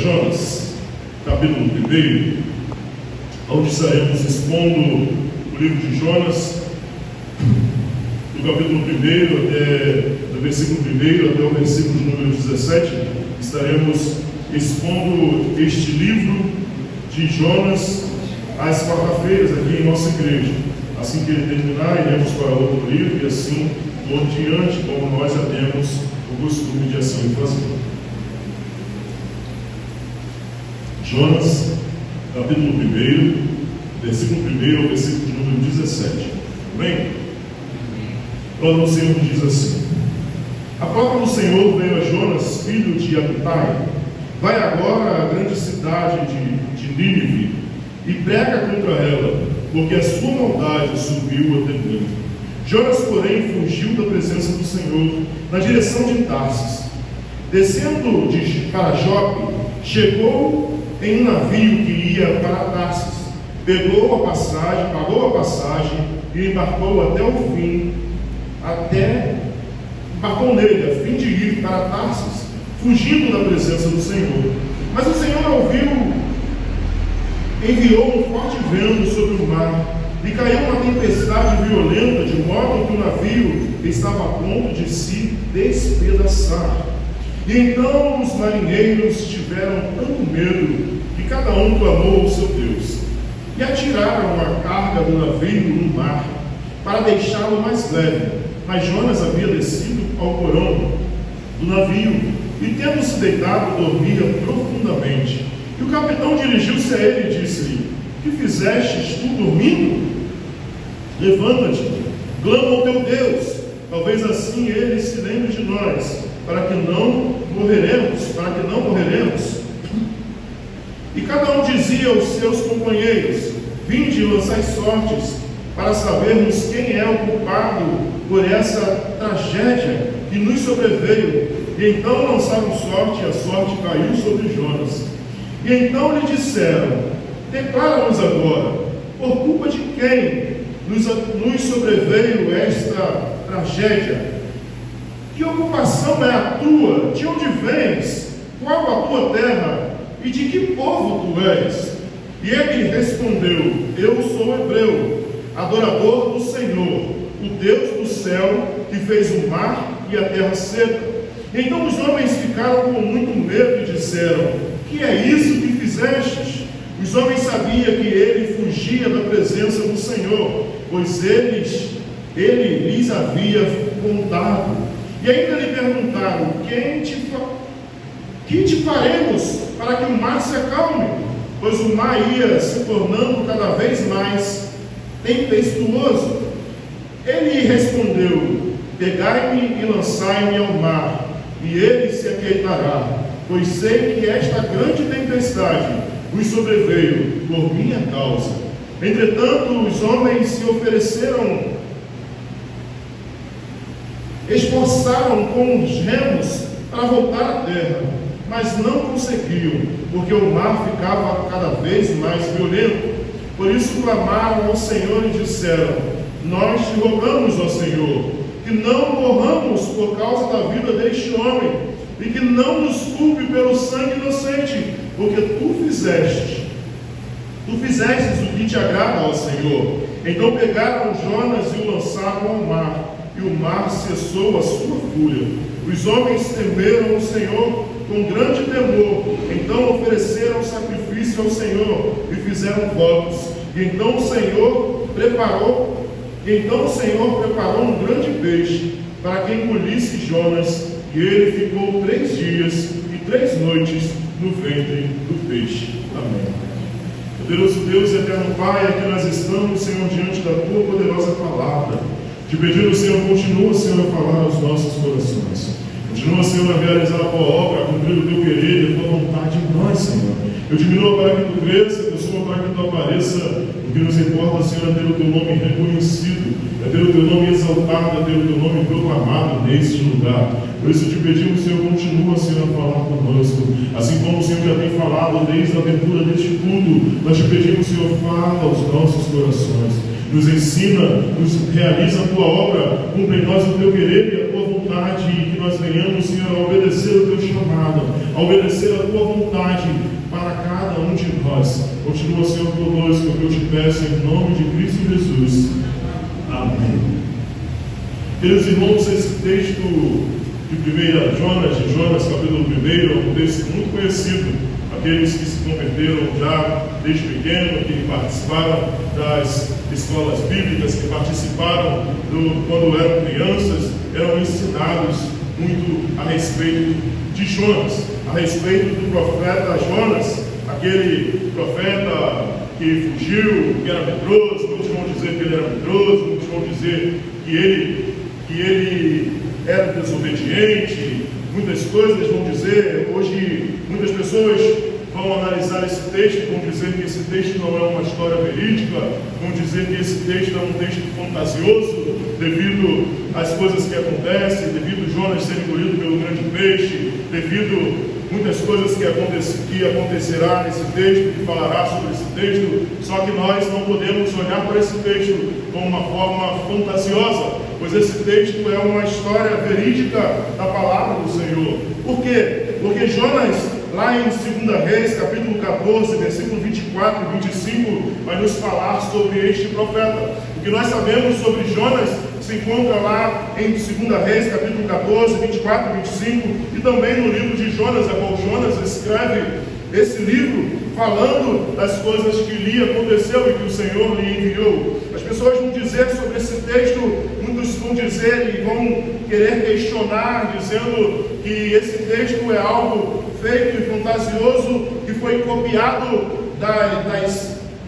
Jonas, capítulo 1, onde estaremos expondo o livro de Jonas, do capítulo 1 do versículo 1 até o versículo de número 17, estaremos expondo este livro de Jonas às quarta-feiras aqui em nossa igreja. Assim que ele terminar, iremos para outro livro e assim por diante, como nós já temos o costume de assim fazer. Jonas, capítulo 1, versículo 1 ao versículo de número 17. Amém? A palavra do Senhor diz assim: a palavra do Senhor veio a Jonas, filho de Amitai: vai agora à grande cidade de Nínive e prega contra ela, porque a sua maldade subiu até mim. Jonas, porém, fugiu da presença do Senhor na direção de Tarsis. Descendo para Jope, chegou em um navio que ia para Tarsis. Pagou a passagem e embarcou embarcou nele, a fim de ir para Tarsis, fugindo da presença do Senhor. Mas o Senhor enviou um forte vento sobre o mar, e caiu uma tempestade violenta, de modo que o navio estava a ponto de se despedaçar. E então os marinheiros tiveram tanto medo que cada um clamou ao seu Deus, e atiraram a carga do navio no mar, para deixá-lo mais leve. Mas Jonas havia descido ao porão do navio, e tendo-se deitado, dormia profundamente. E o capitão dirigiu-se a ele e disse-lhe: que fizestes tu dormindo? Levanta-te, clama ao teu Deus, talvez assim ele se lembre de nós, para que não morreremos. E cada um dizia aos seus companheiros: vinde e lançai sortes, para sabermos quem é o culpado por essa tragédia que nos sobreveio. E então lançaram sorte, e a sorte caiu sobre Jonas. E então lhe disseram: declara-nos agora, por culpa de quem nos sobreveio esta tragédia? Que ocupação é a tua? De onde vens? Qual a tua terra? E de que povo tu és? E ele respondeu: eu sou hebreu, adorador do Senhor, o Deus do céu, que fez o mar e a terra seca. Então os homens ficaram com muito medo e disseram: que é isso que fizestes? Os homens sabiam que ele fugia da presença do Senhor, pois ele lhes havia contado. E ainda lhe perguntaram: que te faremos para que o mar se acalme? Pois o mar ia se tornando cada vez mais tempestuoso. Ele respondeu: pegai-me e lançai-me ao mar, e ele se aquietará, pois sei que esta grande tempestade vos sobreveio por minha causa. Entretanto, os homens se esforçaram com os remos para voltar à terra, mas não conseguiam, porque o mar ficava cada vez mais violento. Por isso clamaram ao Senhor e disseram: nós te rogamos, ó Senhor, que não morramos por causa da vida deste homem, e que não nos culpe pelo sangue inocente, porque tu fizestes o que te agrada, ó Senhor. Então pegaram Jonas e o lançaram ao mar, e o mar cessou a sua fúria. Os homens temeram o Senhor com grande temor. Então ofereceram sacrifício ao Senhor e fizeram votos. E então o Senhor preparou um grande peixe para que engolisse Jonas, e ele ficou 3 dias e 3 noites no ventre do peixe. Amém. Poderoso Deus e eterno Pai, aqui nós estamos, Senhor, diante da Tua poderosa palavra. Te pedindo, Senhor, continua, Senhor, a falar aos nossos corações. Continua, Senhor, a realizar a Tua obra, a cumprir o Teu querer e a Tua vontade em nós, Senhor. Eu diminua para que Tu cresça, eu suba para que Tu apareça. O que nos importa, Senhor, é ter o Teu nome reconhecido, é ter o Teu nome exaltado, é ter o Teu nome proclamado neste lugar. Por isso te pedimos, Senhor, continua, Senhor, a falar conosco. Assim como o Senhor já tem falado desde a abertura deste culto, nós te pedimos, Senhor, fala aos nossos corações. Nos ensina, nos realiza a Tua obra, cumpre em nós o Teu querer e a Tua vontade, e que nós venhamos, Senhor, a obedecer o Teu chamado, a a obedecer a tua vontade para cada um de nós. Continua, Senhor, conosco, que eu te peço em nome de Cristo Jesus. Amém. Queridos irmãos, esse texto de 1 Jonas, capítulo 1, é um texto muito conhecido. Aqueles que se converteram já desde pequeno, que participaram das escolas bíblicas, que participaram quando eram crianças, eram ensinados muito a respeito de Jonas, a respeito do profeta Jonas, aquele profeta que fugiu, que era medroso. Muitos vão dizer que ele era medroso, muitos vão dizer que ele era desobediente, muitas coisas vão dizer. Hoje muitas pessoas vão analisar esse texto, vão dizer que esse texto não é uma história verídica, vão dizer que esse texto é um texto fantasioso, devido às coisas que acontecem, devido Jonas ser engolido pelo grande peixe, devido muitas coisas que acontecerá nesse texto, que falará sobre esse texto. Só que nós não podemos olhar para esse texto como uma forma fantasiosa, pois esse texto é uma história verídica da palavra do Senhor. Por quê? Porque Jonas, lá em 2 Reis, capítulo 14, versículo 24 e 25, vai nos falar sobre este profeta. O que nós sabemos sobre Jonas se encontra lá em 2 Reis, capítulo 14, 24 e 25, e também no livro de Jonas, a qual Jonas escreve esse livro, falando das coisas que lhe aconteceu e que o Senhor lhe enviou. As pessoas vão dizer sobre esse texto, muitos vão dizer e vão querer questionar, dizendo que esse texto é algo feito e fantasioso, que foi copiado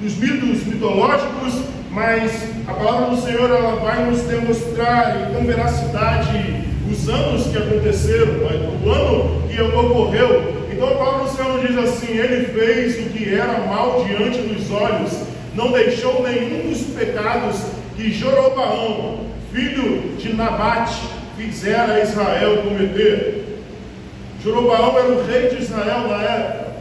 dos mitos mitológicos, mas a palavra do Senhor, ela vai nos demonstrar com veracidade os anos que aconteceram, o ano que ocorreu. Então a palavra do Senhor nos diz assim: ele fez o que era mal diante dos olhos, não deixou nenhum dos pecados que Jeroboão, filho de Nabate, fizera a Israel cometer. Jeroboão era o rei de Israel na época,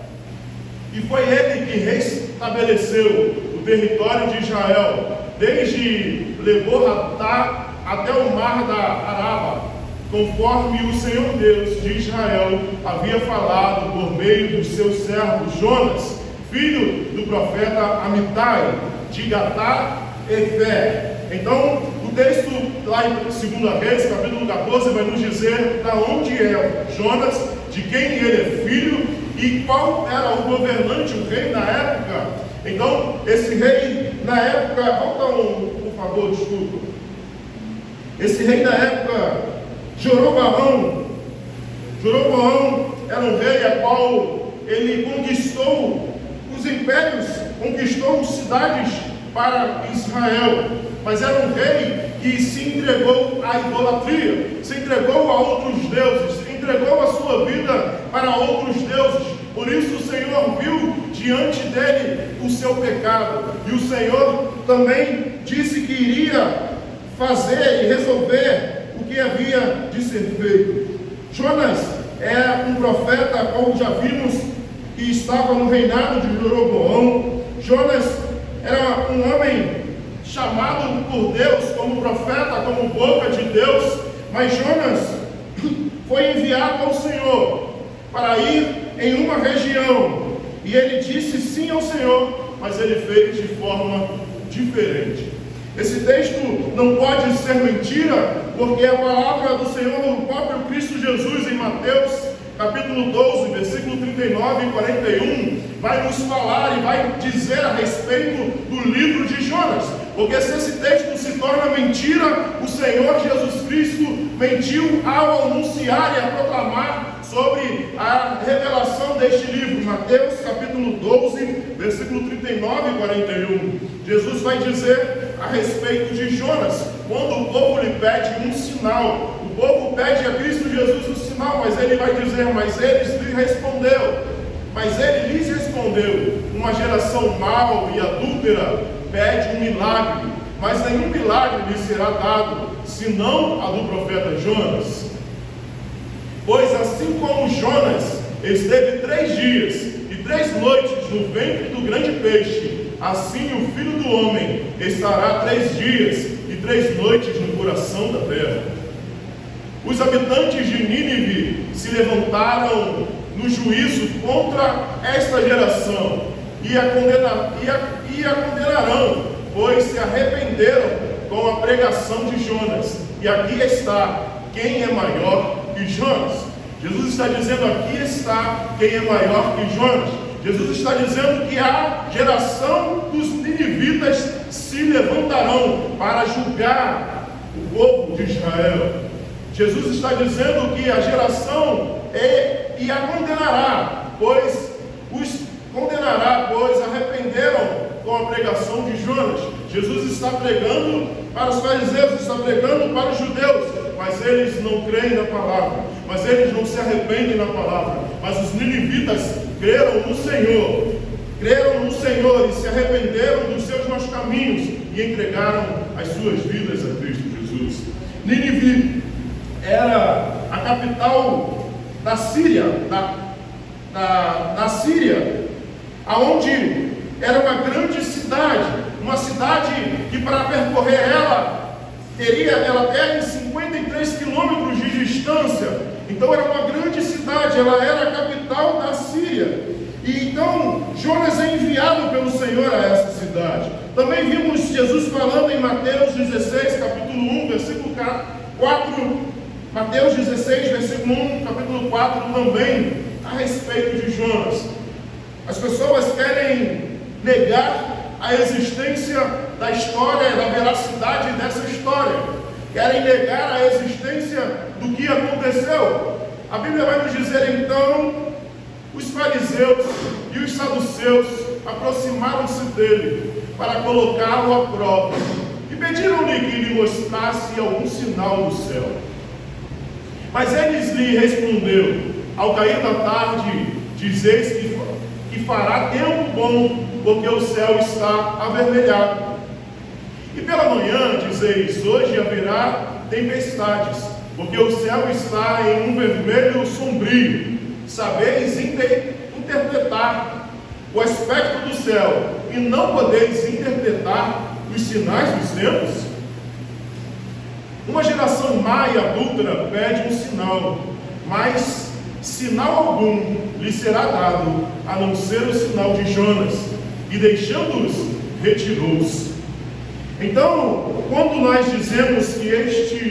e foi ele que restabeleceu o território de Israel, desde Lebo-Hatá até o mar da Araba, conforme o Senhor Deus de Israel havia falado por meio dos seus servos Jonas, filho do profeta Amitai, de Gatá-Efé. Então, o texto lá em 2 Reis, capítulo 14, vai nos dizer da onde é Jonas, de quem ele é filho e qual era o governante, o rei na época. Então, esse rei na época, volta por favor, desculpa. Esse rei na época, Jeroboão era um rei a qual ele conquistou os impérios, conquistou cidades para Israel, mas era um rei que se entregou à idolatria, se entregou a outros deuses, entregou a sua vida para outros deuses. Por isso o Senhor viu diante dele o seu pecado, e o Senhor também disse que iria fazer e resolver o que havia de ser feito. Jonas é um profeta, como já vimos, que estava no reinado de Jeroboão. Jonas era um homem chamado por Deus como profeta, como boca de Deus, mas Jonas foi enviado ao Senhor para ir em uma região, e ele disse sim ao Senhor, mas ele fez de forma diferente. Esse texto não pode ser mentira, porque a palavra do Senhor, o próprio Cristo Jesus, em Mateus capítulo 12, versículo 39 e 41, vai nos falar e vai dizer a respeito do livro de Jonas. Porque se esse texto se torna mentira, o Senhor Jesus Cristo mentiu ao anunciar e a proclamar sobre a revelação deste livro. Mateus capítulo 12, versículo 39 e 41. Jesus vai dizer a respeito de Jonas, quando o povo lhe pede um sinal. O povo pede a Cristo Jesus um sinal, mas ele vai dizer: mas ele lhes respondeu, uma geração mau e adúltera pede um milagre, mas nenhum milagre lhe será dado, senão a do profeta Jonas. Pois assim como Jonas esteve 3 dias e 3 noites no ventre do grande peixe, assim o Filho do Homem estará 3 dias e 3 noites no coração da terra. Os habitantes de Nínive se levantaram no juízo contra esta geração e a condenarão, pois se arrependeram com a pregação de Jonas. E aqui está quem é maior que Jonas. Jesus está dizendo: aqui está quem é maior que Jonas. Jesus está dizendo que a geração dos ninivitas se levantarão para julgar o povo de Israel. Jesus está dizendo que a geração e a condenará, pois arrependeram com a pregação de Jonas. Jesus está pregando para os fariseus, está pregando para os judeus, mas eles não creem na palavra, mas eles não se arrependem na palavra. Mas os ninivitas creram no Senhor e se arrependeram dos seus maus caminhos e entregaram as suas vidas a Cristo Jesus. Nínive era a capital da Síria, da Síria, aonde era uma grande cidade, uma cidade que para percorrer ela tem 53 quilômetros de distância. Então era uma grande cidade, ela era a capital da Síria. E então Jonas é enviado pelo Senhor a essa cidade. Também vimos Jesus falando em Mateus 16, capítulo 1, versículo 4. Mateus 16, versículo 1, capítulo 4 também, a respeito de Jonas. As pessoas querem negar a existência da história, da veracidade dessa história. Querem negar a existência do que aconteceu. A Bíblia vai nos dizer então: os fariseus e os saduceus aproximaram-se dele para colocá-lo à prova e pediram-lhe que lhe mostrasse algum sinal do céu. Mas eles lhe respondeu: ao cair da tarde, dizeis que fará tempo bom, porque o céu está avermelhado. E pela manhã, dizeis: hoje haverá tempestades, porque o céu está em um vermelho sombrio. Sabeis interpretar o aspecto do céu, e não podeis interpretar os sinais dos tempos? Uma geração má e adúltera pede um sinal, mas sinal algum lhe será dado, a não ser o sinal de Jonas. E deixando-os, retirou-se. Então, quando nós dizemos que este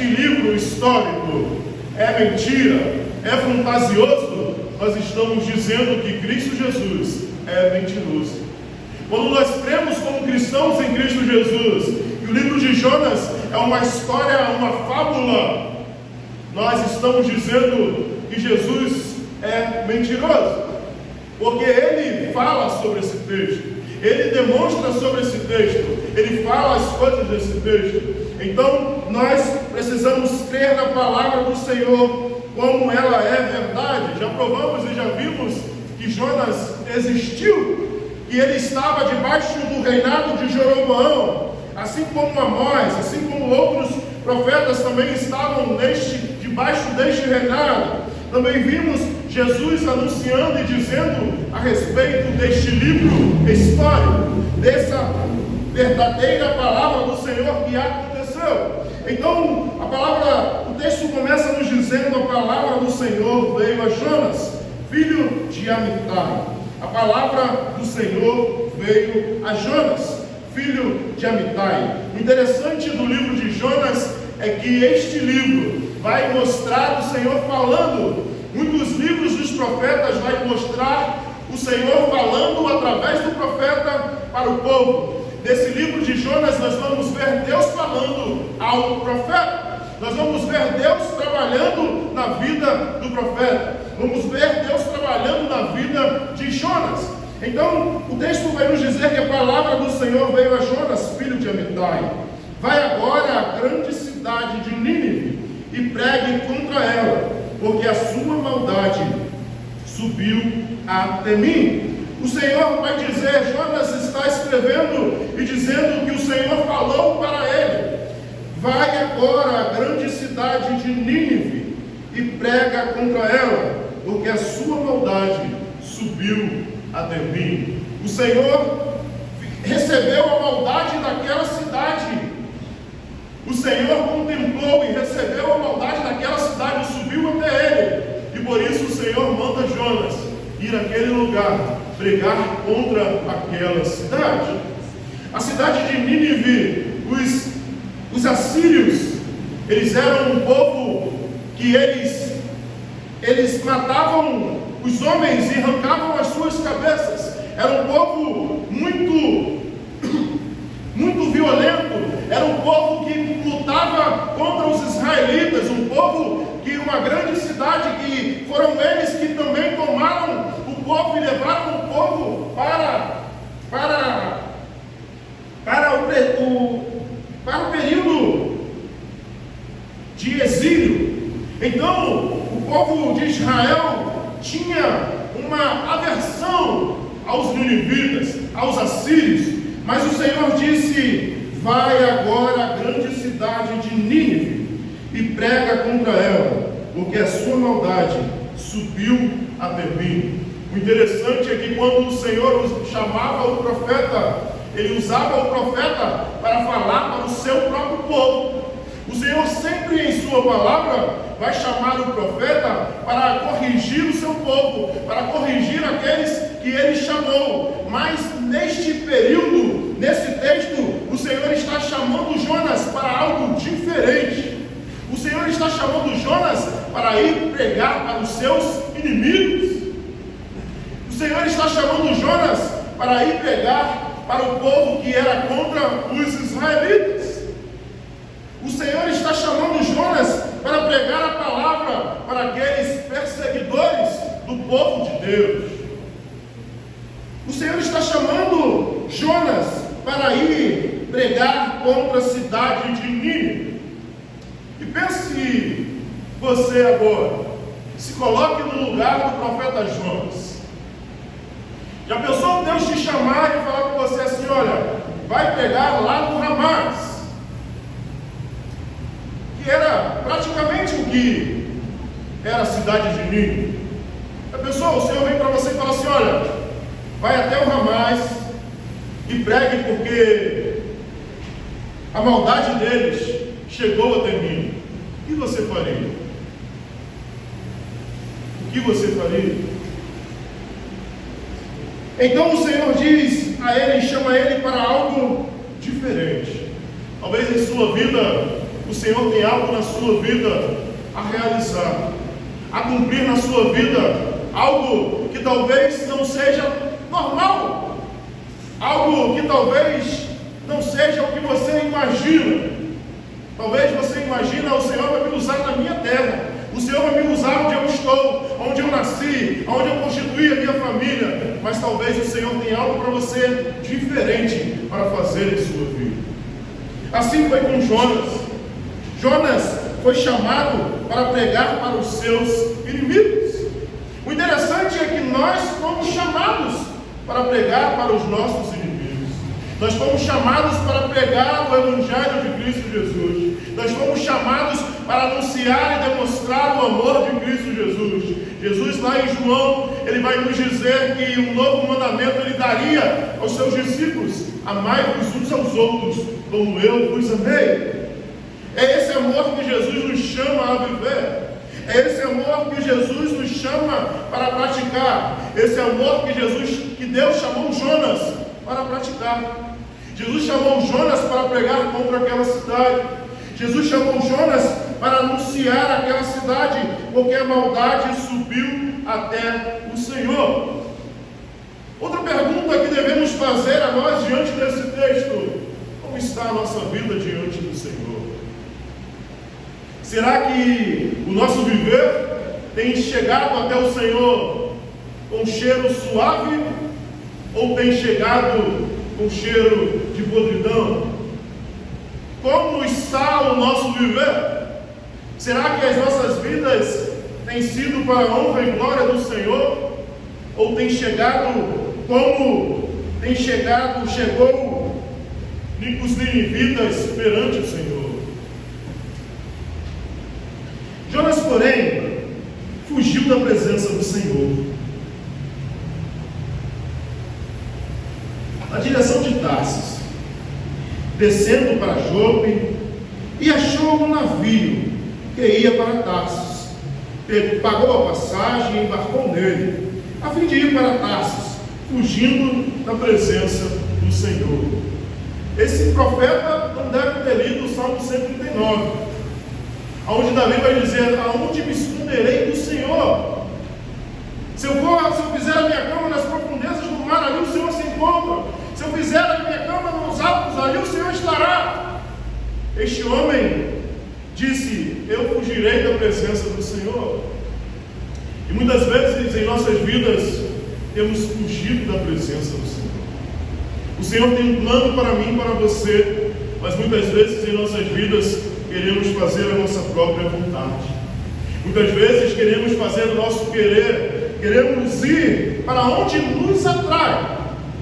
livro histórico é mentira, é fantasioso, nós estamos dizendo que Cristo Jesus é mentiroso. Quando nós cremos como cristãos em Cristo Jesus, que o livro de Jonas é uma história, uma fábula, nós estamos dizendo que Jesus é mentiroso, porque ele fala sobre esse texto, ele demonstra sobre esse texto, ele fala as coisas desse texto. Então nós precisamos crer na palavra do Senhor como ela é verdade. Já provamos e já vimos que Jonas existiu, que ele estava debaixo do reinado de Jeroboão, assim como Amós, assim como outros profetas também estavam debaixo deste reinado. Também vimos Jesus anunciando e dizendo a respeito deste livro histórico, dessa verdadeira palavra do Senhor que aconteceu. Então, o texto começa nos dizendo: a palavra do Senhor veio a Jonas, filho de Amitai. A palavra do Senhor veio a Jonas, filho de Amitai. O interessante do livro de Jonas é que este livro vai mostrar o Senhor falando. Muitos livros dos profetas vai mostrar o Senhor falando através do profeta para o povo. Nesse livro de Jonas nós vamos ver Deus falando ao profeta. Nós vamos ver Deus trabalhando na vida do profeta. Vamos ver Deus trabalhando na vida de Jonas. Então o texto vai nos dizer que a palavra do Senhor veio a Jonas, filho de Amitai. Vai agora à grande cidade de Nínive e pregue contra ela, porque a sua maldade subiu até mim. O Senhor vai dizer, Jonas está escrevendo e dizendo que o Senhor falou para ele: vai agora à grande cidade de Nínive e prega contra ela, porque a sua maldade subiu até mim. O Senhor recebeu a maldade daquela cidade. O Senhor contemplou e recebeu a maldade daquela cidade e subiu até ele. por isso o Senhor manda Jonas ir àquele lugar, pregar contra aquela cidade. A cidade de Nínive, os assírios, eles eram um povo que eles matavam os homens e arrancavam as suas cabeças. Era um povo muito violento. Era um povo que lutava contra os israelitas, um povo que uma grande cidade, que foram eles que também tomaram o povo e levaram o povo para o período de exílio. Então, o povo de Israel tinha uma aversão aos ninivitas, aos assírios, mas o Senhor disse: vai agora à grande cidade de Nínive e prega contra ela, porque a sua maldade subiu até mim. O interessante é que quando o Senhor chamava o profeta, ele usava o profeta para falar para o seu próprio povo. O Senhor sempre em sua palavra vai chamar o profeta para corrigir o seu povo, para corrigir aqueles que ele chamou. Mas neste período, nesse texto, o Senhor está chamando Jonas para algo diferente. O Senhor está chamando Jonas para ir pregar para os seus inimigos. O Senhor está chamando Jonas para ir pregar para o povo que era contra os israelitas. O Senhor está chamando Jonas para pregar a palavra para aqueles perseguidores do povo de Deus. O Senhor está chamando Jonas para ir pregar contra a cidade de Nínive. E pense você agora, se coloque no lugar do profeta Jonas. Já pensou Deus te chamar e falar para você assim: olha, vai pregar lá no Ramás, que era praticamente o que era a cidade de Nínive. Já pensou? O Senhor vem para você e fala assim: olha, vai até o Ramás e pregue, porque a maldade deles chegou até mim. O que você faria? O que você faria? Então o Senhor diz a ele, chama ele para algo diferente. Talvez em sua vida, o Senhor tem algo na sua vida a realizar, a cumprir na sua vida, algo que talvez não seja normal, algo que talvez não seja o que você imagina. Talvez você imagina: o Senhor vai me usar na minha terra, o Senhor vai me usar onde eu estou, onde eu nasci, onde eu constituí a minha família. Mas talvez o Senhor tenha algo para você diferente para fazer em sua vida. Assim foi com Jonas. Jonas foi chamado para pregar para os seus inimigos. O interessante é que nós fomos chamados para pregar para os nossos inimigos. Nós fomos chamados para pregar o Evangelho de Cristo Jesus. Nós fomos chamados para anunciar e demonstrar o amor de Cristo Jesus. Jesus, lá em João, ele vai nos dizer que um novo mandamento ele daria aos seus discípulos: amai-vos uns aos outros, como eu vos amei. É esse amor que Jesus nos chama a viver. É esse amor que Jesus nos chama para praticar. Esse amor que Deus chamou Jonas para praticar. Jesus chamou Jonas para pregar contra aquela cidade. Jesus chamou Jonas para anunciar aquela cidade, porque a maldade subiu até o Senhor. Outra pergunta que devemos fazer a nós diante desse texto: como está a nossa vida diante do Senhor? Será que o nosso viver tem chegado até o Senhor com cheiro suave, ou tem chegado com cheiro de podridão? Como está o nosso viver? Será que as nossas vidas têm sido para a honra e glória do Senhor? Ou tem chegado como chegou os ninivitas perante o Senhor? Jonas, porém, fugiu da presença do Senhor na direção de Tarsis, descendo para Jope, e achou um navio que ia para Tarsis, pagou a passagem e embarcou nele, a fim de ir para Tarsis, fugindo da presença do Senhor. Esse profeta não deve ter lido o Salmo 139, onde Davi vai dizer: aonde me esconderei do Senhor? Se eu fizer a minha cama nas profundezas do mar, ali o Senhor se encontra. Se eu fizer a minha cama nos altos, ali o Senhor estará. Este homem disse: eu fugirei da presença do Senhor. E muitas vezes em nossas vidas temos fugido da presença do Senhor. O Senhor tem um plano para mim e para você, mas muitas vezes em nossas vidas queremos fazer a nossa própria vontade. Muitas vezes queremos fazer o nosso querer, queremos ir para onde nos atrai.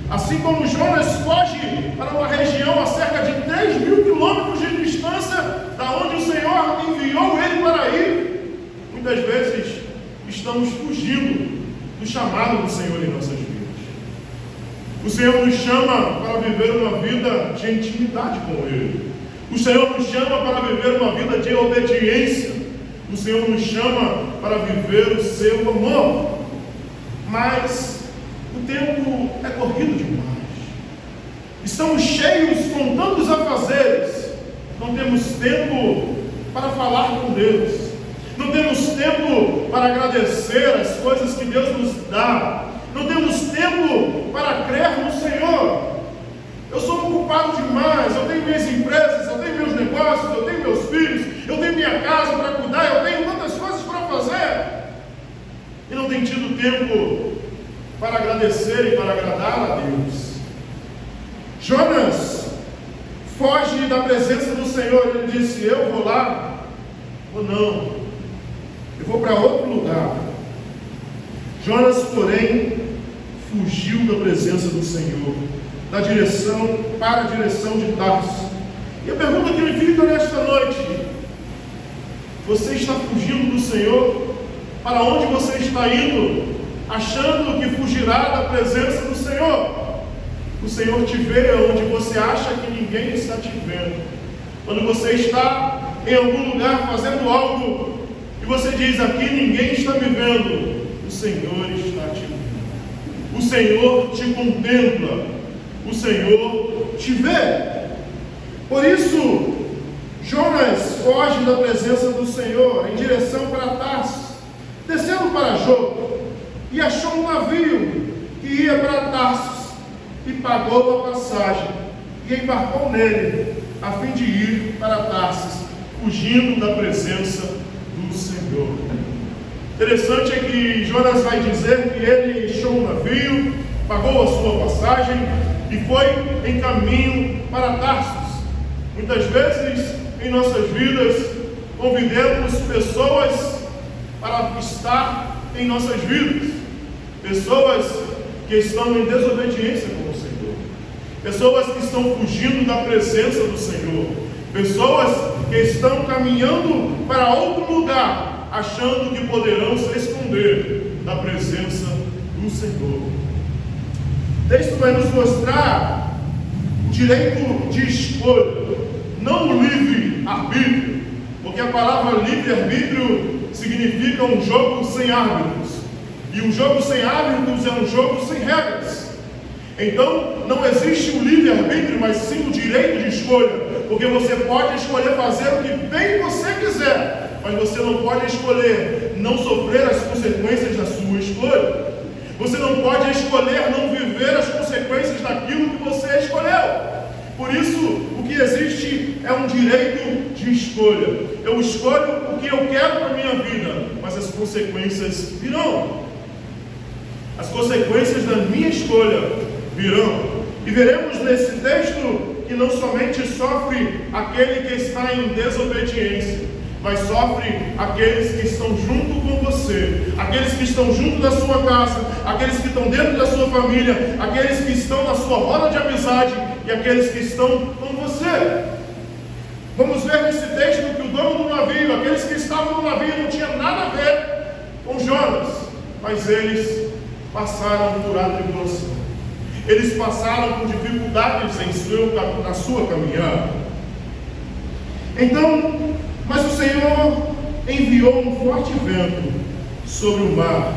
Assim como Jonas foge para uma região a cerca de 3.000 quilômetros de distância da onde o Senhor enviou ele para ir, muitas vezes estamos fugindo do chamado do Senhor em nossas vidas. O Senhor nos chama para viver uma vida de intimidade com Ele. O Senhor nos chama para viver uma vida de obediência. O Senhor nos chama para viver o seu amor. Mas o tempo é corrido demais. Estamos cheios com tantos afazeres. Não temos tempo para falar com Deus. Não temos tempo para agradecer as coisas que Deus nos dá. Não temos tempo para crer no Senhor. Eu sou ocupado demais. Eu tenho minhas empresas, eu tenho meus negócios, eu tenho meus filhos, eu tenho minha casa para cuidar, eu tenho tantas coisas para fazer. E não tenho tido tempo para agradecer e para agradar a Deus. Jonas foge da presença do Senhor. Ele disse: eu vou lá ou não, eu vou para outro lugar. Jonas, porém, fugiu da presença do Senhor, para a direção de Tarsis. E a pergunta que me fica nesta noite: você está fugindo do Senhor? Para onde você está indo, achando que fugirá da presença do Senhor? O Senhor te vê onde você acha que ninguém está te vendo. Quando você está em algum lugar fazendo algo e você diz: aqui ninguém está me vendo, o Senhor está te vendo. O Senhor te contempla. O Senhor te vê. Por isso, Jonas foge da presença do Senhor em direção para Tarsis, descendo para Jope, e achou um navio que ia para Tarsis, e pagou a passagem, e embarcou nele, a fim de ir para Tarsis, fugindo da presença do Senhor. Interessante é que Jonas vai dizer que ele encheu um navio, pagou a sua passagem e foi em caminho para Tarsis. Muitas vezes em nossas vidas convidamos pessoas para estar em nossas vidas, pessoas que estão em desobediência com o Senhor, pessoas que estão fugindo da presença do Senhor, pessoas que estão caminhando para outro lugar, achando que poderão se esconder da presença do Senhor. O texto vai nos mostrar o direito de escolha, não o livre-arbítrio, porque a palavra livre-arbítrio significa um jogo sem árbitros, e um jogo sem árbitros é um jogo sem regras. Então não existe o livre-arbítrio, mas sim o direito de escolha, porque você pode escolher fazer o que bem você quiser, mas você não pode escolher não sofrer as consequências da sua escolha. Você não pode escolher não viver as consequências daquilo que você escolheu. Por isso, o que existe é um direito de escolha. Eu escolho o que eu quero para a minha vida, mas as consequências virão. As consequências da minha escolha virão. E veremos nesse texto que não somente sofre aquele que está em desobediência, mas sofre aqueles que estão junto com você, aqueles que estão junto da sua casa, aqueles que estão dentro da sua família, aqueles que estão na sua roda de amizade e aqueles que estão com você. Vamos ver nesse texto que o dono do navio, aqueles que estavam no navio, não tinha nada a ver com Jonas, mas eles passaram por atribulação. Eles passaram por dificuldades na sua caminhada. Então, mas o Senhor enviou um forte vento sobre o mar,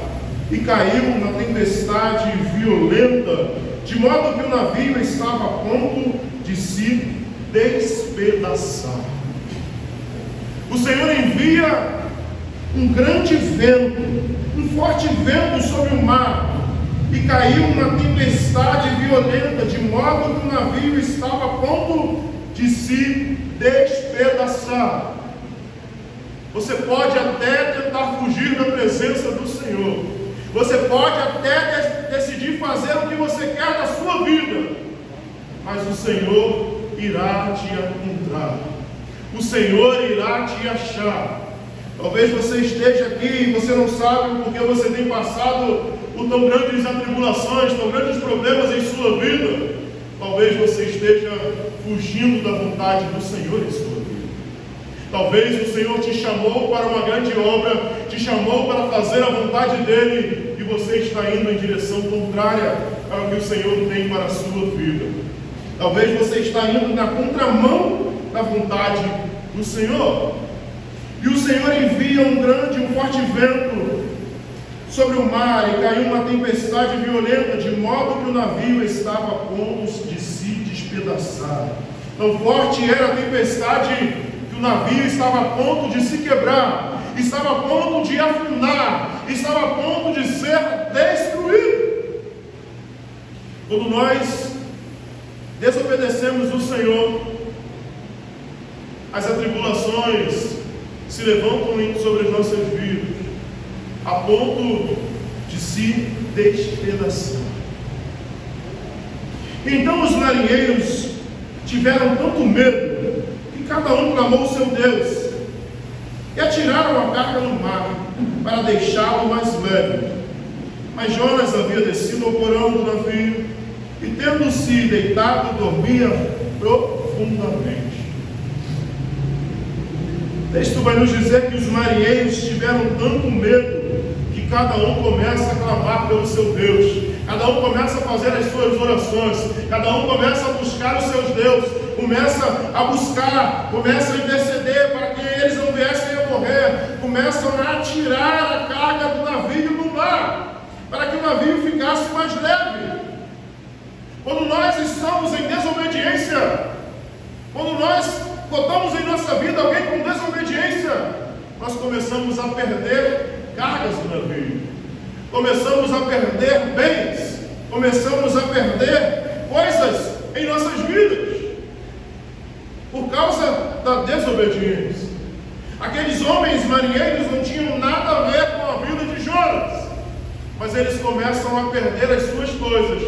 e caiu uma tempestade violenta, de modo que o navio estava a ponto de se despedaçar. O Senhor envia um grande vento, um forte vento sobre o mar, e caiu uma tempestade violenta, de modo que o navio estava a ponto de se despedaçar. Você pode até tentar fugir da presença do Senhor, você pode até decidir fazer o que você quer da sua vida, mas o Senhor irá te encontrar, o Senhor irá te achar. Talvez você esteja aqui e você não sabe porque você tem passado por tão grandes atribulações, tão grandes problemas em sua vida. Talvez você esteja fugindo da vontade do Senhor em sua vida. Talvez o Senhor te chamou para uma grande obra, te chamou para fazer a vontade dEle, e você está indo em direção contrária ao que o Senhor tem para a sua vida. Talvez você está indo na contramão da vontade do Senhor. E o Senhor envia um forte vento sobre o mar, e caiu uma tempestade violenta, de modo que o navio estava a ponto de se despedaçar. Tão forte era a tempestade que o navio estava a ponto de se quebrar, estava a ponto de afundar, estava a ponto de ser destruído. Quando nós desobedecemos o Senhor, as atribulações se levantam sobre as nossas vidas, a ponto de se despedaçar. Então os marinheiros tiveram tanto medo que cada um clamou o seu Deus, e atiraram a carga no mar para deixá-lo mais leve. Mas Jonas havia descido ao porão do navio, e tendo-se deitado, dormia profundamente. O texto vai nos dizer que os marinheiros tiveram tanto medo que cada um começa a clamar pelo seu Deus, cada um começa a fazer as suas orações, cada um começa a buscar os seus deuses, começa a buscar, começa a interceder para que eles não viessem a morrer, começam a tirar a carga do navio no mar, para que o navio ficasse mais leve. Quando nós estamos em desobediência, quando nós botamos em nossa vida alguém com desobediência, nós começamos a perder cargas do navio, começamos a perder bens, começamos a perder coisas em nossas vidas, por causa da desobediência. Aqueles homens marinheiros não tinham nada a ver com a vida de Jonas, mas eles começam a perder as suas coisas,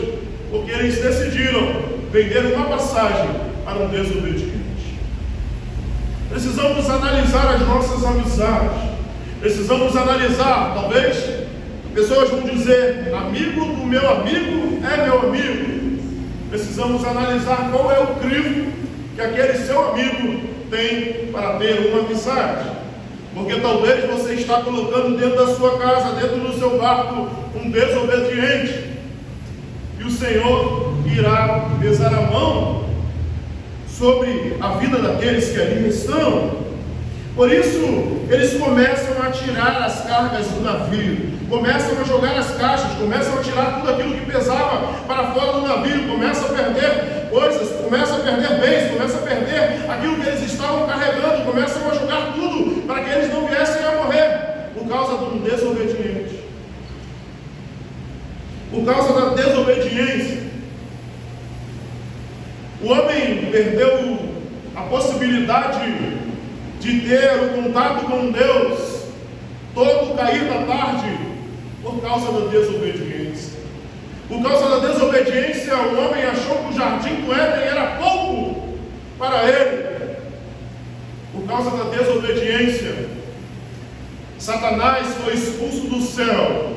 porque eles decidiram vender uma passagem para um desobediente. Precisamos analisar as nossas amizades, precisamos analisar, talvez pessoas vão dizer, amigo do meu amigo é meu amigo. Precisamos analisar qual é o crivo que aquele seu amigo tem para ter uma amizade, porque talvez você está colocando dentro da sua casa, dentro do seu barco, um desobediente, e o Senhor irá pesar a mão sobre a vida daqueles que ali estão. Por isso, eles começam a tirar as cargas do navio, começam a jogar as caixas, começam a tirar tudo aquilo que pesava para fora do navio, começam a perder coisas, começam a perder bens, começam a perder aquilo que eles estavam carregando, começam a jogar tudo para que eles não viessem a morrer, por causa de um desobediente. Por causa da desobediência, o homem perdeu a possibilidade de ter o contato com Deus todo o cair da tarde por causa da desobediência. Por causa da desobediência, o homem achou que o jardim do Éden era pouco para ele. Por causa da desobediência, Satanás foi expulso do céu,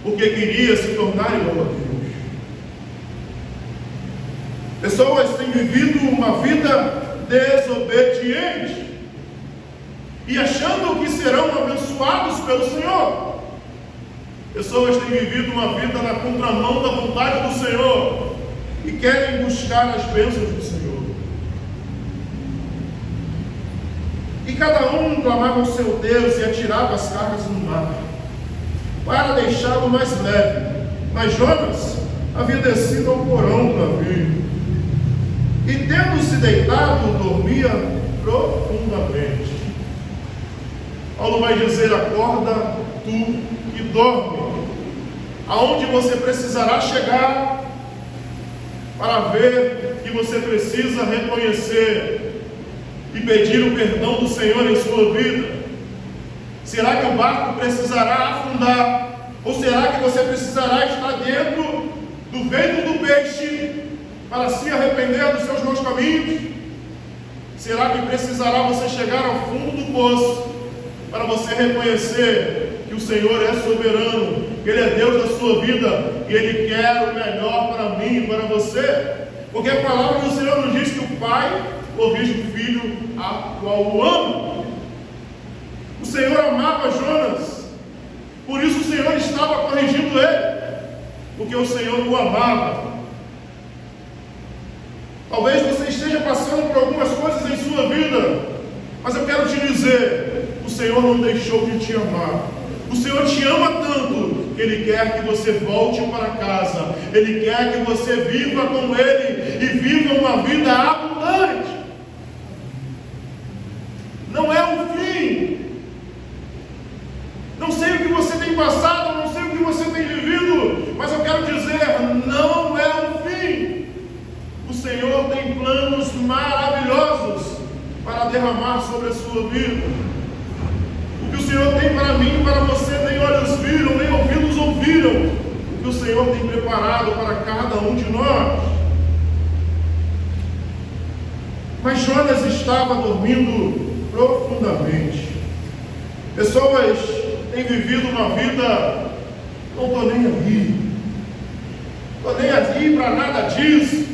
porque queria se tornar igual a Deus. Pessoas têm vivido uma vida desobediente e achando que serão abençoados pelo Senhor. Pessoas têm vivido uma vida na contramão da vontade do Senhor e querem buscar as bênçãos do Senhor. E cada um clamava ao seu Deus e atirava as cargas no mar. para deixá-lo mais leve. Mas Jonas havia descido ao porão do navio e, tendo-se deitado, dormia profundamente. Paulo vai dizer: acorda tu e dorme. Aonde você precisará chegar para ver que você precisa reconhecer e pedir o perdão do Senhor em sua vida? Será que o barco precisará afundar? Ou será que você precisará estar dentro do ventre do peixe para se arrepender dos seus maus caminhos? Será que precisará você chegar ao fundo do poço para você reconhecer que o Senhor é soberano, que Ele é Deus da sua vida e Ele quer o melhor para mim e para você? Porque a palavra do Senhor nos diz que o Pai corrige o Filho a qual o ama. O Senhor amava Jonas, por isso o Senhor estava corrigindo ele, porque o Senhor o amava. Talvez você esteja passando por algumas coisas em sua vida, mas eu quero te dizer: o Senhor não deixou de te amar. O Senhor te ama tanto que Ele quer que você volte para casa. Ele quer que você viva com Ele e viva uma vida abundante. Não é o fim. Não sei o que você tem passado, não sei o que você tem vivido, mas eu quero dizer: não é o fim. O Senhor tem planos maravilhosos para derramar sobre a sua vida. O que o Senhor tem para mim e para você, nem olhos viram, nem ouvidos ouviram. O que o Senhor tem preparado para cada um de nós. Mas Jonas estava dormindo profundamente. Pessoas têm vivido uma vida: não estou nem aqui, estou nem aqui para nada disso.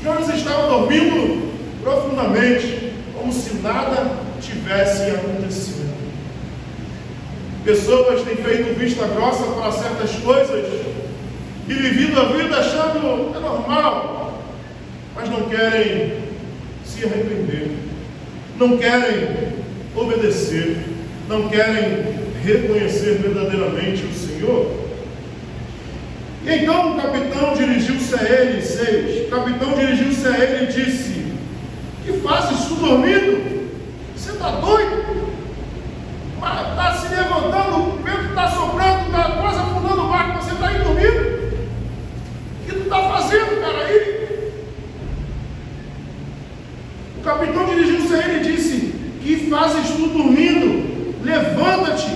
Jonas estava dormindo profundamente, como se nada tivesse acontecido. Pessoas têm feito vista grossa para certas coisas e vivido a vida achando é normal, mas não querem se arrepender, não querem obedecer, não querem reconhecer verdadeiramente o Senhor. E então o capitão dirigiu-se a ele, 6. O capitão dirigiu-se a ele e disse: que fazes tu dormindo? Você está doido? Está se levantando, o vento está soprando, está quase afundando o barco, você está aí dormindo? O que tu está fazendo, cara, aí? O capitão dirigiu-se a ele e disse: que fazes tu dormindo? Levanta-te,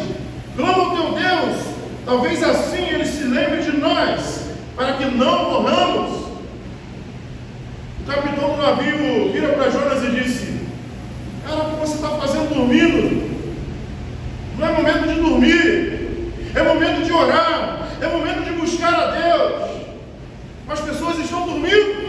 clama ao teu Deus, talvez assim Ele se lembre de nós, para que não morramos. O capitão do navio vira para Jonas e disse: cara, o que você está fazendo dormindo? Não é momento de dormir, é momento de orar, é momento de buscar a Deus. As pessoas estão dormindo.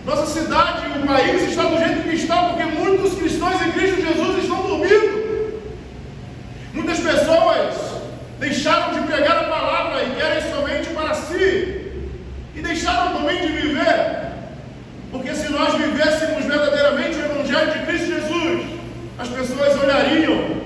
Nossa cidade, o país está do jeito que está, porque muitos cristãos em Cristo Jesus estão dormindo. Muitas pessoas deixaram de pregar a palavra e querem somente para si, e deixaram também de viver, porque se nós vivêssemos verdadeiramente o Evangelho de Cristo Jesus, as pessoas olhariam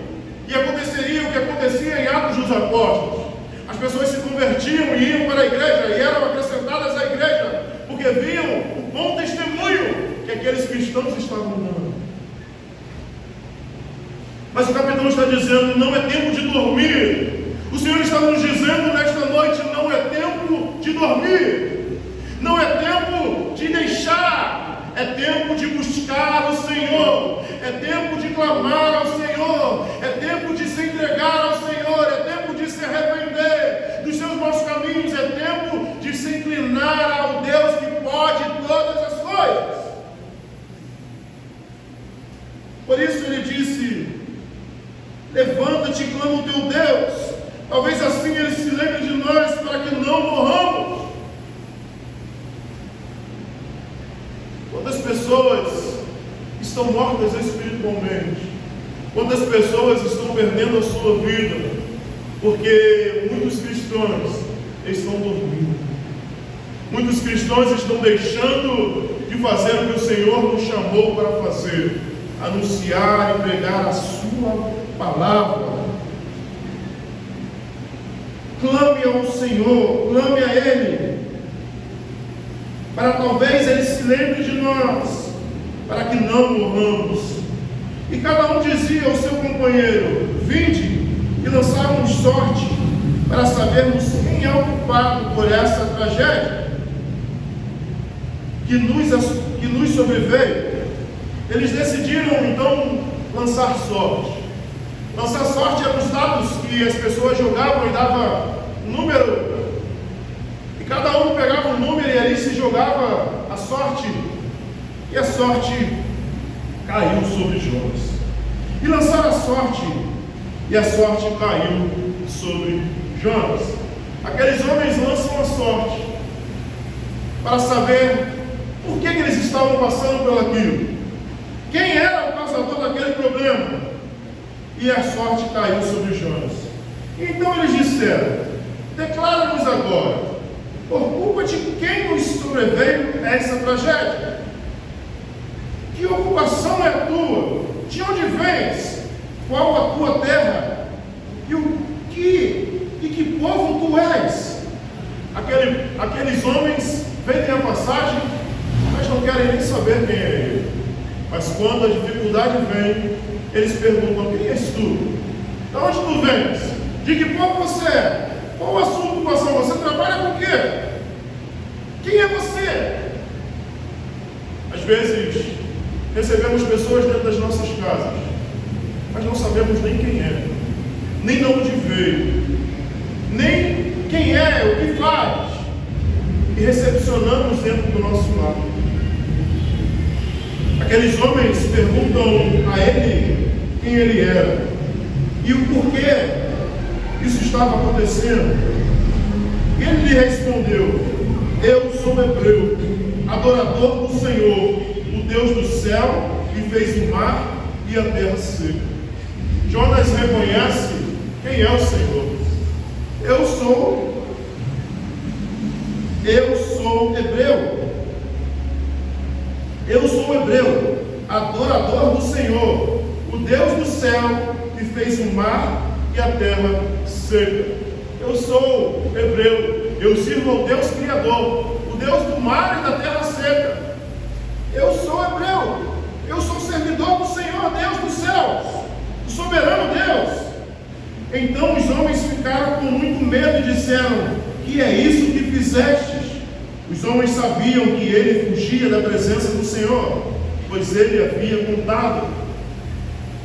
e aconteceria o que acontecia em Atos dos Apóstolos. As pessoas se convertiam e iam para a igreja e eram acrescentadas à igreja, porque viam o bom testemunho que aqueles cristãos estavam dando. Mas o capitão está dizendo: não é tempo de dormir. O Senhor está nos dizendo nesta noite: não é tempo de dormir, não é tempo de deixar, é tempo de buscar o Senhor, é tempo de clamar ao Senhor, é tempo de se entregar ao Senhor, é tempo de se arrepender dos seus maus caminhos, é tempo de se inclinar ao Deus que pode todas as coisas. Por isso ele disse: levanta-te e clama o teu Deus, talvez assim Ele se lembre de nós, para que não morramos. Quantas pessoas estão mortas espiritualmente? Quantas pessoas estão perdendo a sua vida? Porque muitos cristãos estão dormindo. Muitos cristãos estão deixando de fazer o que o Senhor nos chamou para fazer: anunciar e pregar a sua palavra. clame ao Senhor, clame a Ele, para talvez Ele se lembre de nós, para que não morramos. E cada um dizia ao seu companheiro: vinde e lançávamos sorte, para sabermos quem é o culpado por essa tragédia que nos sobreveio. Eles decidiram então lançar sorte. Lançar sorte eram os dados que as pessoas jogavam e dava número, e cada um pegava um número e ali se jogava a sorte, e a sorte caiu sobre Jonas. E lançaram a sorte, e a sorte caiu sobre Jonas. Aqueles homens lançam a sorte para saber por que eles estavam passando por aquilo, quem era o causador daquele problema. E a sorte caiu sobre Jonas. Então eles disseram: declara-nos agora, por culpa de quem nos sobreveio essa tragédia? Que ocupação é a tua? De onde vens? Qual a tua terra? E que povo tu és? Aqueles homens vendem a passagem, mas não querem nem saber quem é ele. Mas quando a dificuldade vem, eles perguntam: quem és tu? De onde tu vens? De que povo você é? Qual a sua ocupação? Você trabalha com o quê? Quem é você? Às vezes recebemos pessoas dentro das nossas casas, mas não sabemos nem quem é, nem de onde veio, nem quem é, o que faz, e recepcionamos dentro do nosso lar. Aqueles homens perguntam a ele quem ele era e o porquê isso estava acontecendo. E ele lhe respondeu: eu sou hebreu, adorador do Senhor, o Deus do céu, que fez o mar e a terra seca. Jonas reconhece quem é o Senhor. Eu sou hebreu. Eu sou hebreu, adorador do Senhor, o Deus do céu, que fez o mar e a terra seca. Eu sou hebreu, eu sirvo ao Deus Criador, o Deus do mar e da terra seca. Eu sou hebreu, eu sou servidor do Senhor, Deus dos céus, do soberano Deus. Então os homens ficaram com muito medo e disseram: que é isso que fizestes? Os homens sabiam que ele fugia da presença do Senhor, pois ele havia contado.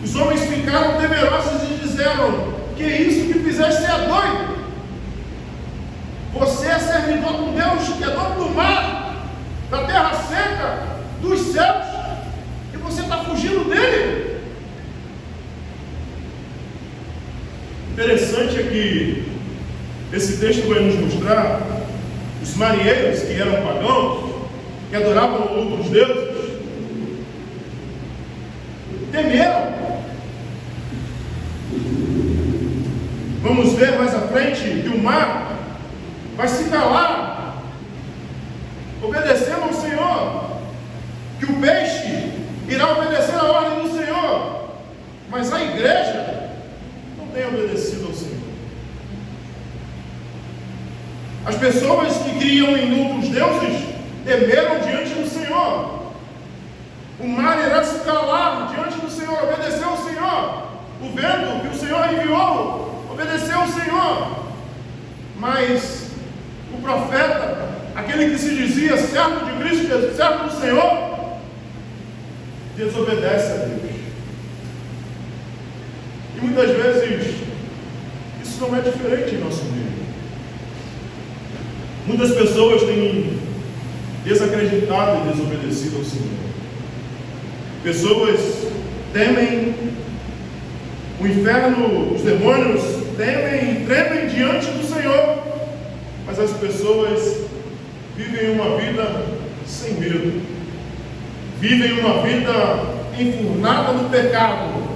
Os homens ficaram temerosos e disseram: que é isso que fizeste? Você é doido? Você é servidor de um Deus que é dono do mar, da terra seca, dos céus, e você está fugindo dele? Interessante é que esse texto vai nos mostrar os marinheiros que eram pagãos, que adoravam outros deuses, temeram. Vamos ver mais à frente que o mar vai se calar, obedecendo ao Senhor, que o peixe irá obedecer a ordem do Senhor, mas a igreja não tem obedecido ao Senhor. As pessoas que criam em outros deuses temeram diante do Senhor. O mar irá se calar diante do Senhor, obedeceu ao Senhor. O vento que o Senhor enviou obedeceu ao Senhor. Mas o profeta, aquele que se dizia servo de Cristo, servo do Senhor, desobedece a Deus. E muitas vezes isso não é diferente em nosso meio. Muitas pessoas têm desacreditado e desobedecido ao Senhor. Pessoas temem o inferno, os demônios temem e tremem diante do Senhor, mas as pessoas vivem uma vida sem medo, vivem uma vida enfurnada no pecado,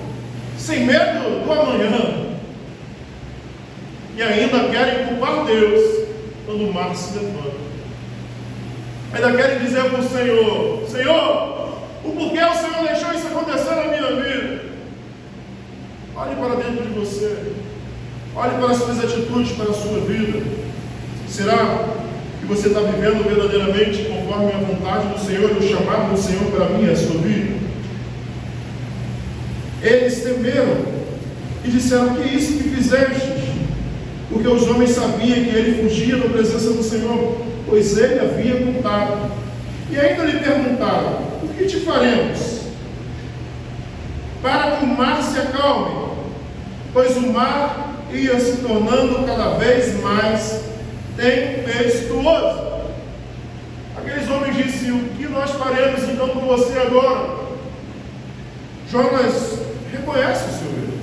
sem medo do amanhã, e ainda querem culpar Deus quando o mar se levanta. Ainda querem dizer para o Senhor: Senhor, o porquê o Senhor deixou isso acontecer na minha vida? Olhe para dentro de você. Olhe para as suas atitudes, para a sua vida. Será que você está vivendo verdadeiramente conforme a vontade do Senhor e o chamado do Senhor para mim e a sua vida? Eles temeram e disseram: que isso que fizestes? Porque os homens sabiam que ele fugia da presença do Senhor, pois ele havia contado. E ainda lhe perguntaram: o que te faremos? Para que o mar se acalme, pois o mar ia se tornando cada vez mais tempestuoso. Aqueles homens disseram: o que nós faremos então com você agora? Jonas reconhece o seu erro.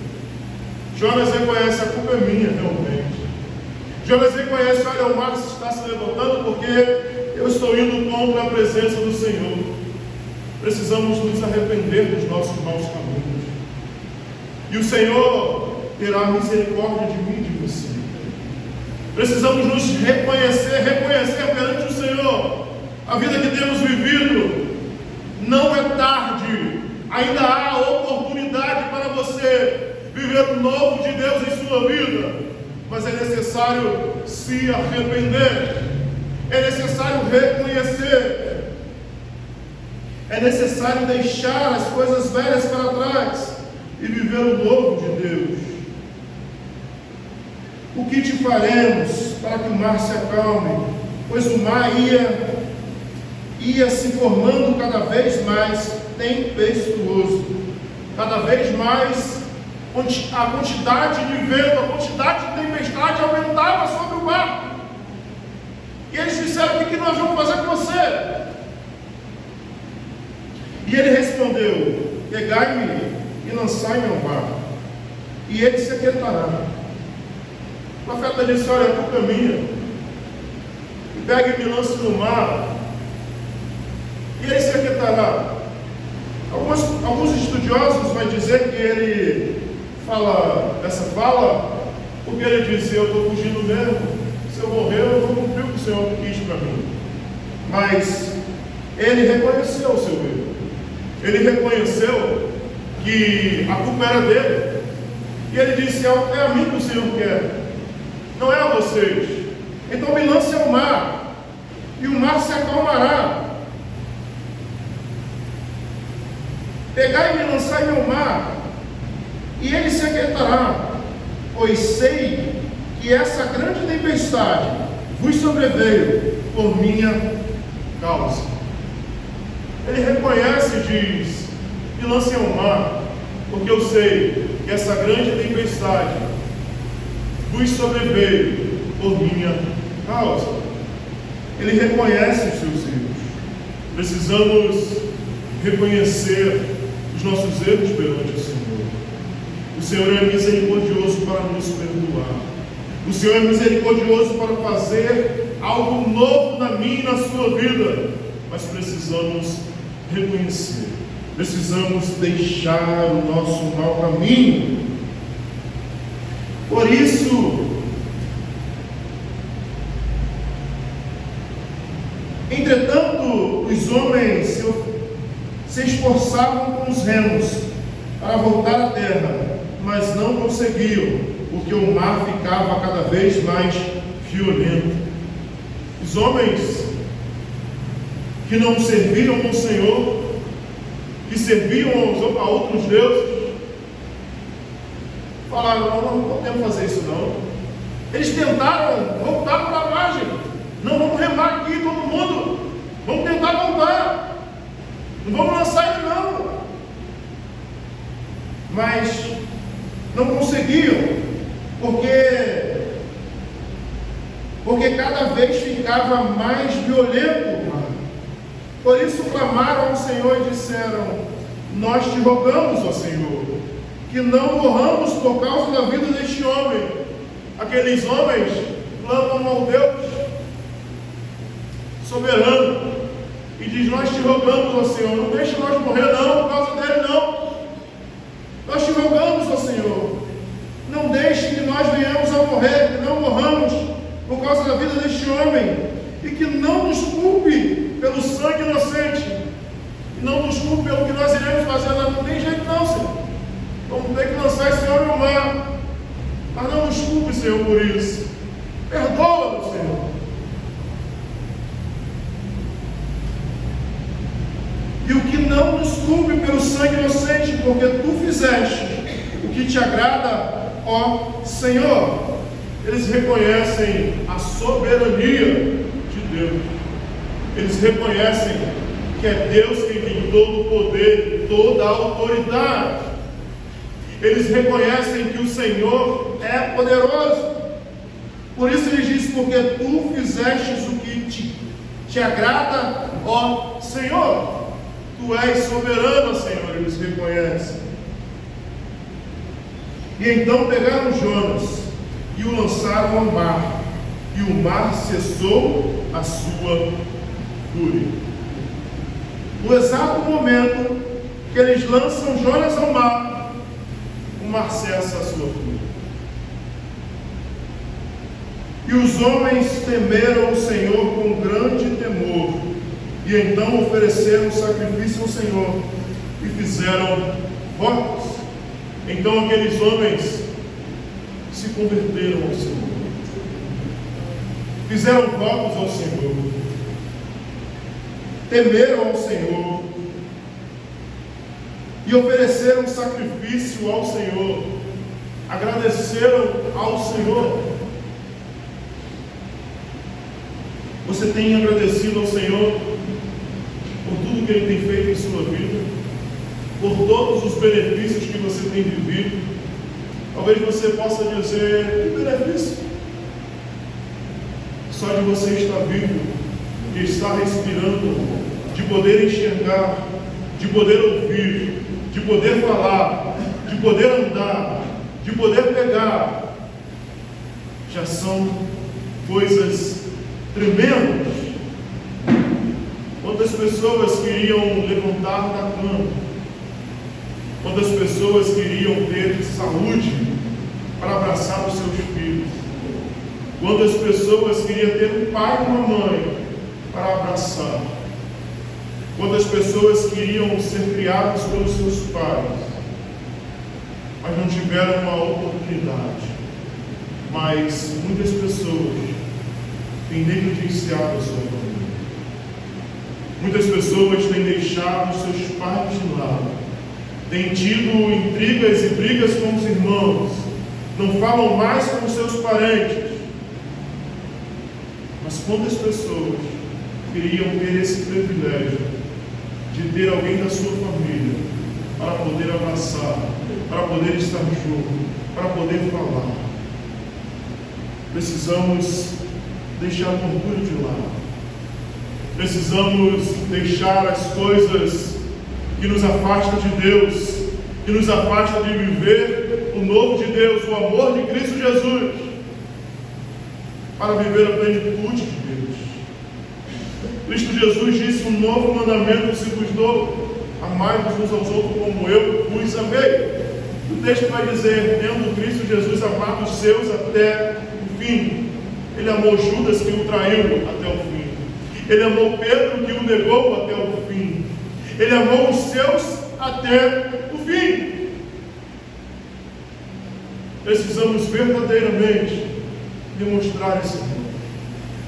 Jonas reconhece: a culpa é minha realmente. Jonas reconhece: olha, o mar está se levantando porque eu estou indo contra a presença do Senhor. Precisamos nos arrepender dos nossos maus caminhos, e o Senhor terá misericórdia de mim e de você. Precisamos nos reconhecer perante o Senhor a vida que temos vivido. Não é tarde, ainda há oportunidade para você viver o novo de Deus em sua vida, mas é necessário se arrepender, é necessário reconhecer, é necessário deixar as coisas velhas para trás e viver o novo de Deus. O que te faremos para que o mar se acalme? Pois o mar ia se formando cada vez mais tempestuoso, cada vez mais a quantidade de vento, a quantidade de tempestade aumentava sobre o mar. E eles disseram: o que nós vamos fazer com você? E ele respondeu: pegai-me e lançai-me ao mar, e ele se aquietará. O profeta disse: olha, a culpa é minha, e pegue e me lance no mar, e ele se aquietará. Alguns estudiosos vão dizer que ele fala essa fala porque ele disse: eu estou fugindo mesmo, se eu morrer eu vou cumprir o que o Senhor quis para mim. Mas ele reconheceu o seu erro, ele reconheceu que a culpa era dele, e ele disse: é a mim que o Senhor quer, não é a vocês. Então me lance ao mar, e o mar se acalmará. Pegai e me lançai ao mar, e ele se aquietará, pois sei que essa grande tempestade vos sobreveio por minha causa. Ele reconhece e diz: me lance ao mar, porque eu sei que essa grande tempestade vos sobreveio por minha causa. Ele reconhece os seus erros. Precisamos reconhecer os nossos erros perante o Senhor. O Senhor é misericordioso para nos perdoar. O Senhor é misericordioso para fazer algo novo na minha e na sua vida. Mas precisamos reconhecer, precisamos deixar o nosso mau caminho. Por isso, entretanto, os homens se esforçavam com os remos para voltar à terra, mas não conseguiam, porque o mar ficava cada vez mais violento. Os homens que não serviam ao Senhor, que serviam a outros deuses, falaram: não podemos fazer isso não. Eles tentaram voltar para a margem. Não, vamos remar aqui todo mundo, vamos tentar voltar, não vamos lançar ele não. Mas não conseguiam, porque cada vez ficava mais violento o mar. Por isso clamaram ao Senhor e disseram: nós te rogamos, ó Senhor, que não morramos por causa da vida deste homem. Aqueles homens clamam ao Deus soberano e diz: nós te rogamos, ó Senhor, não deixe nós morrer não, por causa dele não. Nós te rogamos, ó Senhor, não deixe que nós venhamos a morrer, que não morramos por causa da vida deste homem, e que não nos culpe pelo sangue inocente, e não nos culpe pelo que nós iremos fazer. Não tem jeito não, Senhor, vamos ter que lançar esse homem no mar. Mas não nos culpe, Senhor, por isso. Perdoa-nos, Senhor. E o que não nos culpe pelo sangue inocente, porque Tu fizeste o que Te agrada, ó Senhor. Eles reconhecem a soberania de Deus. Eles reconhecem que é Deus quem tem todo o poder, toda a autoridade. Eles reconhecem que o Senhor é poderoso. Por isso ele diz, porque Tu fizestes o que te agrada, ó Senhor. Tu és soberano, Senhor, eles reconhecem. E então pegaram Jonas e o lançaram ao mar, e o mar cessou a sua fúria. No exato momento que eles lançam Jonas ao mar, o mar cessa a sua fúria. E os homens temeram o Senhor com grande temor, e então ofereceram sacrifício ao Senhor, e fizeram votos. Então aqueles homens se converteram ao Senhor, fizeram votos ao Senhor, temeram ao Senhor, e ofereceram sacrifício ao Senhor, agradeceram ao Senhor. Você tem agradecido ao Senhor por tudo que Ele tem feito em sua vida, por todos os benefícios que você tem vivido? Talvez você possa dizer: que benefício? Só de você estar vivo, de estar respirando, de poder enxergar, de poder ouvir, de poder falar, de poder andar, de poder pegar, já são coisas tremendas. Quantas pessoas queriam levantar da cama? Quantas pessoas queriam ter saúde para abraçar os seus filhos? Quantas pessoas queriam ter um pai e uma mãe para abraçar? Quantas pessoas queriam ser criadas pelos seus pais, mas não tiveram uma oportunidade? Mas muitas pessoas têm negligenciado a sua família. Muitas pessoas têm deixado os seus pais de lado, têm tido intrigas e brigas com os irmãos, não falam mais com os seus parentes. Mas quantas pessoas queriam ter esse privilégio de ter alguém da sua família para poder abraçar, para poder estar junto, para poder falar? Precisamos deixar o orgulho de lado. Precisamos deixar as coisas que nos afastam de Deus, que nos afastam de viver o novo de Deus, o amor de Cristo Jesus, para viver a plenitude de Deus. Cristo Jesus disse: um novo mandamento se vos dou, amai-vos uns aos outros como eu vos amei. O texto vai dizer: tendo Cristo Jesus amado os seus até o fim. Ele amou Judas, que o traiu, até o fim. Ele amou Pedro, que o negou, até o fim. Ele amou os seus até o fim. Precisamos verdadeiramente demonstrar esse amor.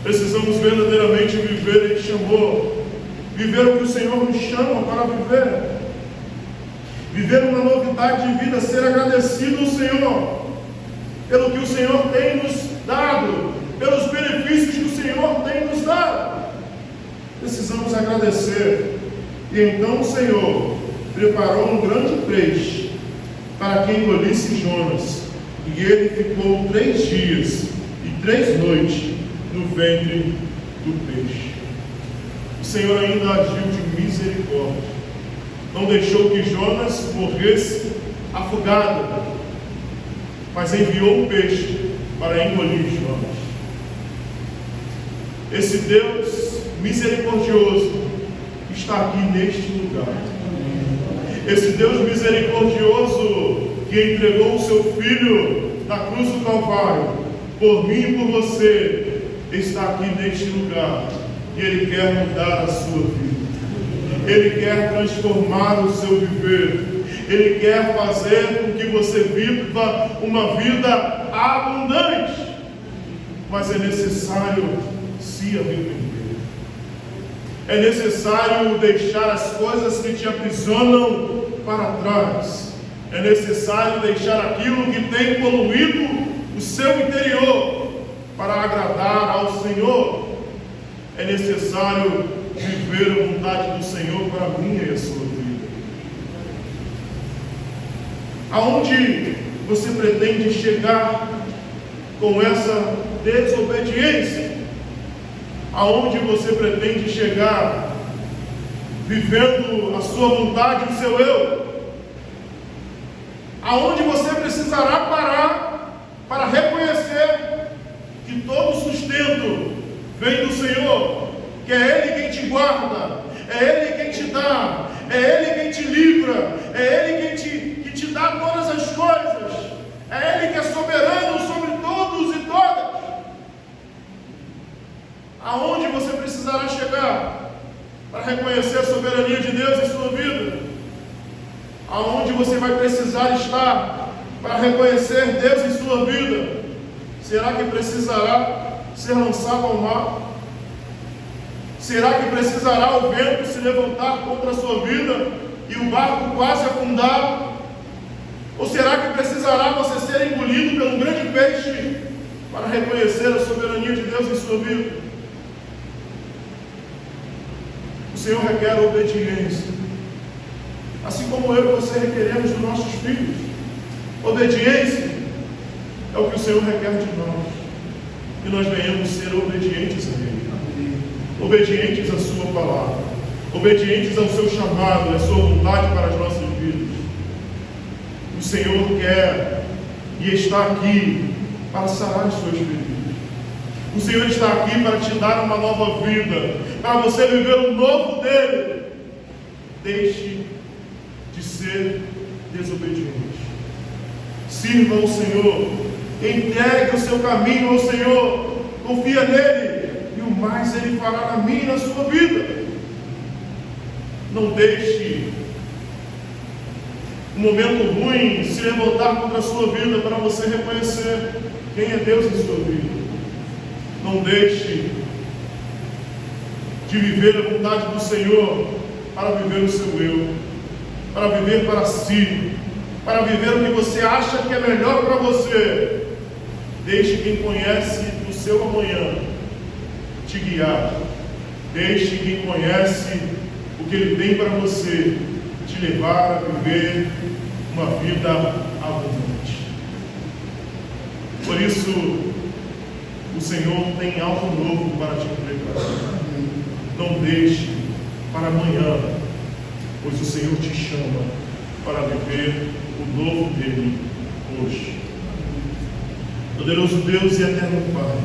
Precisamos verdadeiramente viver este amor. Viver o que o Senhor nos chama para viver. Viver uma novidade de vida, ser agradecido ao Senhor pelo que o Senhor tem nos dado, pelos benefícios que o Senhor tem nos dado. Precisamos agradecer. E então o Senhor preparou um grande peixe para que engolisse Jonas, e ele ficou 3 dias e 3 noites no ventre do peixe. O Senhor ainda agiu de misericórdia, não deixou que Jonas morresse afogado, mas enviou um peixe para engolir Jonas. Esse Deus misericordioso está aqui neste lugar. Esse Deus misericordioso que entregou o seu Filho na cruz do Calvário por mim e por você, está aqui neste lugar, e Ele quer mudar a sua vida. Ele quer transformar o seu viver. Ele quer fazer com que você viva uma vida abundante, mas é necessário se arrepender. É necessário deixar as coisas que te aprisionam para trás. É necessário deixar aquilo que tem poluído o seu interior para agradar ao Senhor. É necessário viver a vontade do Senhor para a minha e a sua vida. Aonde você pretende chegar com essa desobediência? Aonde você pretende chegar vivendo a sua vontade, o seu eu? Aonde você precisará parar para reconhecer que todo sustento vem do Senhor, que é Ele quem te guarda, é Ele quem te dá, é Ele quem te livra, é Ele quem te dá todas as coisas, é Ele que é soberano sobre todos e todas. Aonde você precisará chegar para reconhecer a soberania de Deus em sua vida? Aonde você vai precisar estar para reconhecer Deus em sua vida? Será que precisará ser lançado ao mar? Será que precisará o vento se levantar contra a sua vida e o barco quase afundar? Ou será que precisará você ser engolido pelo grande peixe para reconhecer a soberania de Deus em sua vida? O Senhor requer obediência, assim como eu e você requeremos dos nossos filhos. Obediência é o que o Senhor requer de nós, que nós venhamos ser obedientes a Ele, obedientes à sua palavra, obedientes ao seu chamado e à sua vontade para as nossas vidas. O Senhor quer e está aqui para sarar as suas feridas. O Senhor está aqui para te dar uma nova vida, para você viver o novo dele. Deixe de ser desobediente. Sirva ao Senhor, entregue o seu caminho ao Senhor, confia nele, e o mais Ele fará na minha e na sua vida. Não deixe um momento ruim se levantar contra a sua vida para você reconhecer quem é Deus em sua vida. Não deixe de viver a vontade do Senhor para viver o seu eu, para viver para si, para viver o que você acha que é melhor para você. Deixe quem conhece o seu amanhã te guiar. Deixe quem conhece o que Ele tem para você te levar a viver uma vida abundante. Por isso, o Senhor tem algo novo para te preparar. Não deixe para amanhã, pois o Senhor te chama para viver o novo dele hoje. Poderoso Deus e eterno Pai,